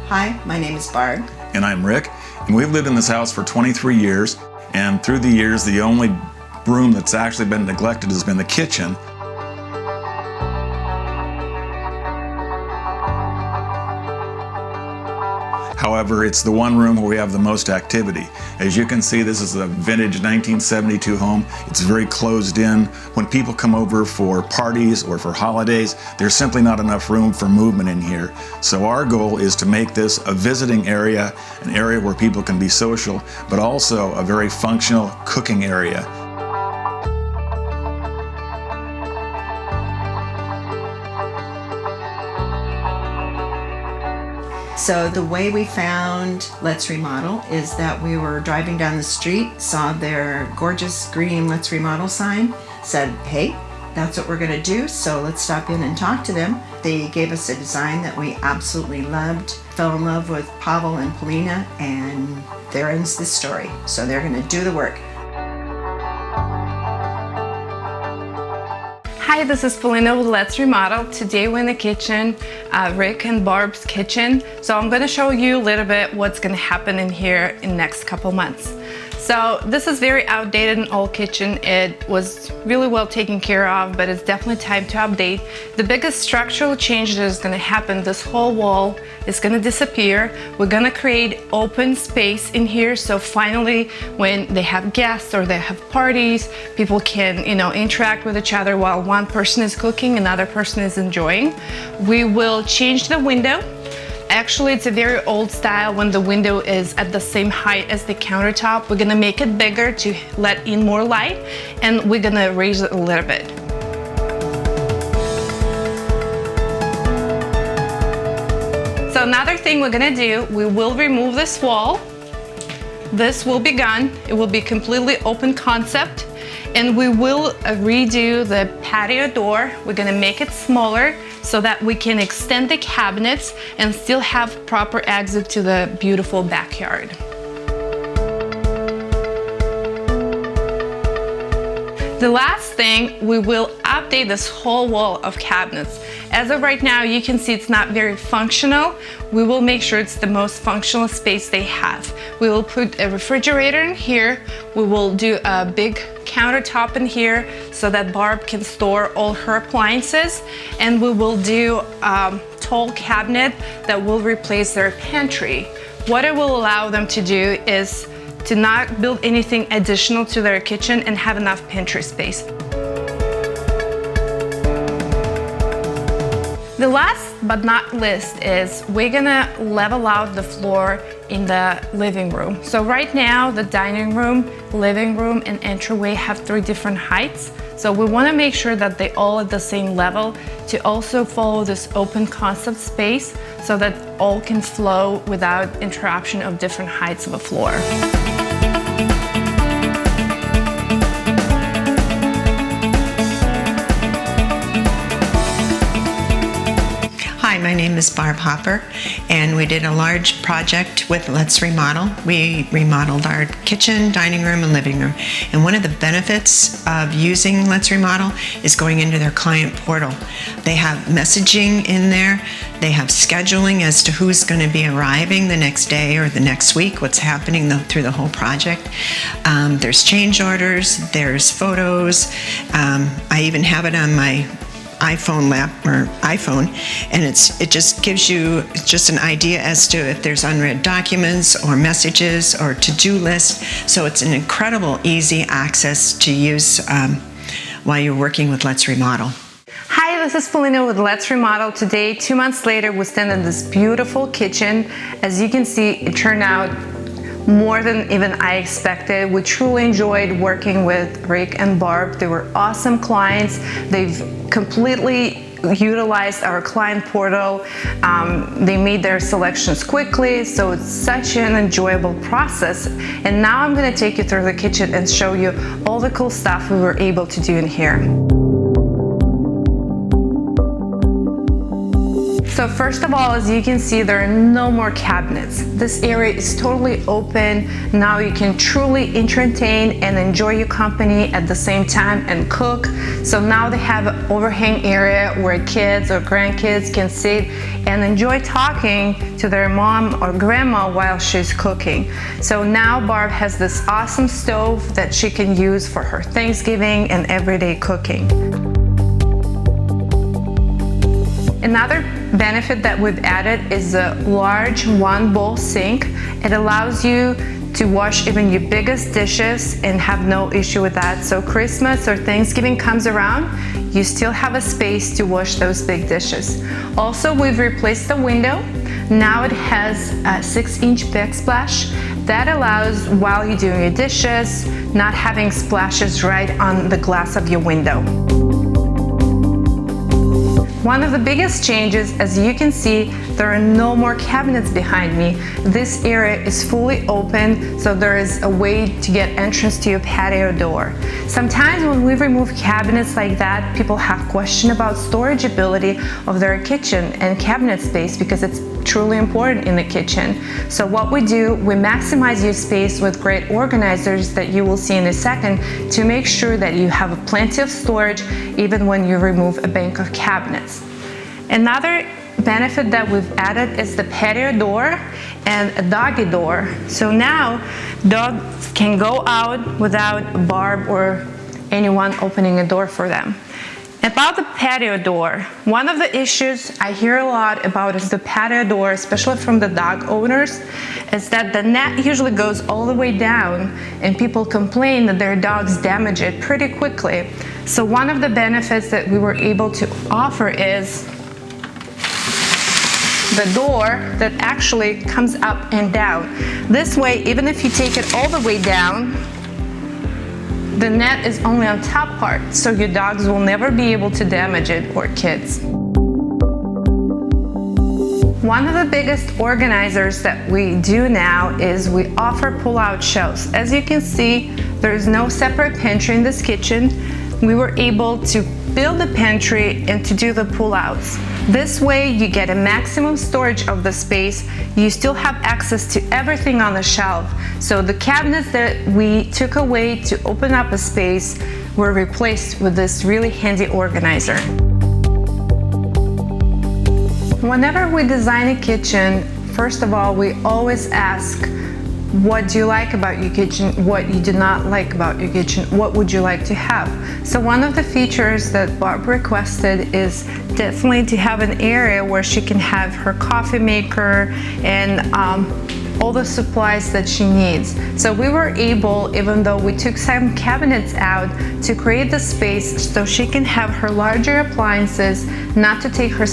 Hi, my name is Barb. And I'm Rick, and we've lived in this house for 23 years, and through the years, the only room that's actually been neglected has been the kitchen. However, it's the one room where we have the most activity. As you can see, this is a vintage 1972 home. It's very closed in. When people come over for parties or for holidays, there's simply not enough room for movement in here. So our goal is to make this a visiting area, an area where people can be social, but also a very functional cooking area. So the way we found Let's Remodel is that we were driving down the street, saw their gorgeous green Let's Remodel sign, said, hey, that's what we're going to do, so let's stop in and talk to them. They gave us a design that we absolutely loved, fell in love with Pavel and Polina, and there ends the story. So they're going to do the work. Hi, this is Polina with Let's Remodel. Today we're in the kitchen, Rick and Barb's kitchen. So I'm going to show you a little bit what's going to happen in here in the next couple months. So this is very outdated and old kitchen. It was really well taken care of, but it's definitely time to update. The biggest structural change that is going to happen, this whole wall is going to disappear. We're going to create open space in here, so finally when they have guests or they have parties, people can, interact with each other while one person is cooking, another person is enjoying. We will change the window. Actually, it's a very old style when the window is at the same height as the countertop. We're gonna make it bigger to let in more light, and we're gonna raise it a little bit. So another thing we're gonna do, we will remove this wall. This will be gone. It will be completely open concept, and we will redo the patio door. We're gonna make it smaller so that we can extend the cabinets and still have proper exit to the beautiful backyard. The last thing, we will update this whole wall of cabinets. As of right now, you can see it's not very functional. We will make sure it's the most functional space they have. We will put a refrigerator in here. We will do a big countertop in here so that Barb can store all her appliances. And we will do a tall cabinet that will replace their pantry. What it will allow them to do is to not build anything additional to their kitchen and have enough pantry space. The last but not least is we're gonna level out the floor in the living room. So right now the dining room, living room, and entryway have 3 different heights. So we wanna make sure that they all at the same level to also follow this open concept space so that all can flow without interruption of different heights of a floor. Hi, my name is Barb Hopper, and we did a large project with Let's Remodel. We remodeled our kitchen, dining room, and living room. And one of the benefits of using Let's Remodel is going into their client portal. They have messaging in there. They have scheduling as to who's going to be arriving the next day or the next week, what's happening through the whole project. There's change orders, there's photos. I even have it on my iPhone, and it just gives you just an idea as to if there's unread documents or messages or to-do lists. So it's an incredible easy access to use while you're working with Let's Remodel. Hi, this is Polina with Let's Remodel. Today, 2 months later, we stand in this beautiful kitchen. As you can see, it turned out more than even I expected. We truly enjoyed working with Rick and Barb. They were awesome clients. They've completely utilized our client portal. They made their selections quickly, so it's such an enjoyable process. And now I'm going to take you through the kitchen and show you all the cool stuff we were able to do in here. So first of all, as you can see, there are no more cabinets. This area is totally open. Now you can truly entertain and enjoy your company at the same time and cook. So now they have an overhang area where kids or grandkids can sit and enjoy talking to their mom or grandma while she's cooking. So now Barb has this awesome stove that she can use for her Thanksgiving and everyday cooking. Another benefit that we've added is a large one-bowl sink. It allows you to wash even your biggest dishes and have no issue with that. So Christmas or Thanksgiving comes around, you still have a space to wash those big dishes. Also, we've replaced the window. Now it has a 6-inch backsplash that allows, while you're doing your dishes, not having splashes right on the glass of your window. One of the biggest changes, as you can see, there are no more cabinets behind me. This area is fully open, so there is a way to get entrance to your patio door. Sometimes when we remove cabinets like that, people have questions about storage ability of their kitchen and cabinet space because it's truly important in the kitchen. So what we do, we maximize your space with great organizers that you will see in a second to make sure that you have plenty of storage even when you remove a bank of cabinets. Another benefit that we've added is the patio door and a doggy door. So now dogs can go out without Barb or anyone opening a door for them. About the patio door, one of the issues I hear a lot about is the patio door, especially from the dog owners, is that the net usually goes all the way down and people complain that their dogs damage it pretty quickly. So one of the benefits that we were able to offer is the door that actually comes up and down. This way, even if you take it all the way down, the net is only on top part, so your dogs will never be able to damage it, or kids. One of the biggest organizers that we do now is we offer pull-out shelves. As you can see, there is no separate pantry in this kitchen. We were able to build a pantry and to do the pull-outs. This way you get a maximum storage of the space. You still have access to everything on the shelf. So the cabinets that we took away to open up a space were replaced with this really handy organizer. Whenever we design a kitchen, first of all, we always ask, what do you like about your kitchen? What you do not like about your kitchen? What would you like to have? So one of the features that Barb requested is definitely to have an area where she can have her coffee maker and all the supplies that she needs. So we were able, even though we took some cabinets out, to create the space so she can have her larger appliances, not to take her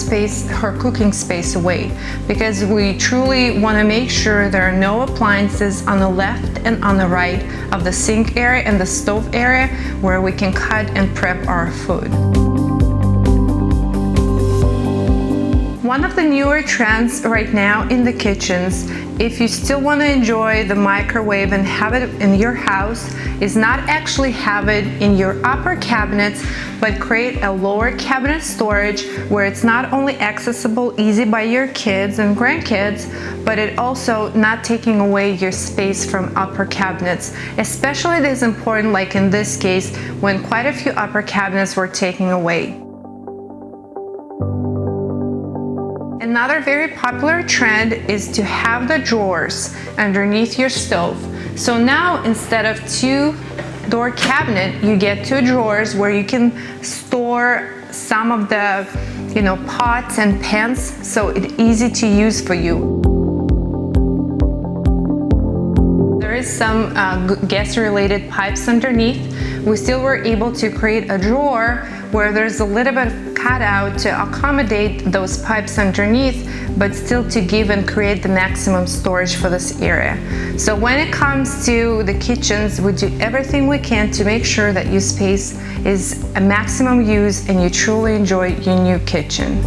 cooking space away, because we truly want to make sure there are no appliances on the left and on the right of the sink area and the stove area where we can cut and prep our food. One of the newer trends right now in the kitchens, if you still want to enjoy the microwave and have it in your house, is not actually have it in your upper cabinets, but create a lower cabinet storage where it's not only accessible easy by your kids and grandkids, but it also not taking away your space from upper cabinets. Especially it is important, like in this case, when quite a few upper cabinets were taken away. Another very popular trend is to have the drawers underneath your stove. So now instead of 2-door cabinet, you get 2 drawers where you can store some of the, pots and pans, so it's easy to use for you. There is some gas-related pipes underneath. We still were able to create a drawer where there's a little bit of cutout to accommodate those pipes underneath, but still to give and create the maximum storage for this area. So when it comes to the kitchens, we do everything we can to make sure that your space is a maximum use and you truly enjoy your new kitchen.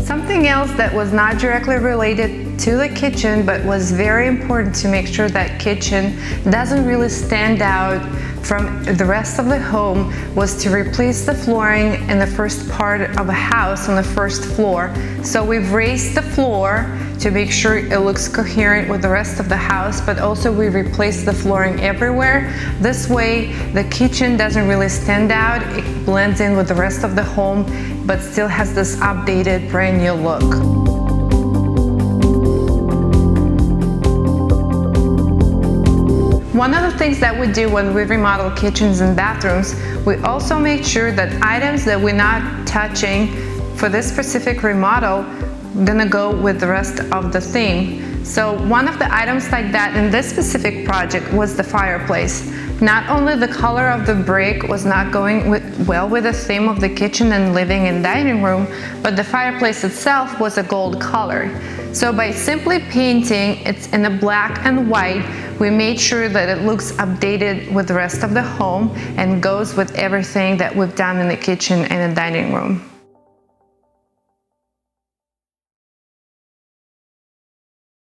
Something else that was not directly related to the kitchen, but was very important to make sure that kitchen doesn't really stand out from the rest of the home, was to replace the flooring in the first part of a house on the first floor. So we've raised the floor to make sure it looks coherent with the rest of the house, but also we replaced the flooring everywhere. This way the kitchen doesn't really stand out, it blends in with the rest of the home, but still has this updated, brand new look. One of the things that we do when we remodel kitchens and bathrooms, we also make sure that items that we're not touching for this specific remodel gonna go with the rest of the theme. So one of the items like that in this specific project was the fireplace. Not only the color of the brick was not going well with the theme of the kitchen and living and dining room, but the fireplace itself was a gold color. So by simply painting it in a black and white, we made sure that it looks updated with the rest of the home and goes with everything that we've done in the kitchen and the dining room.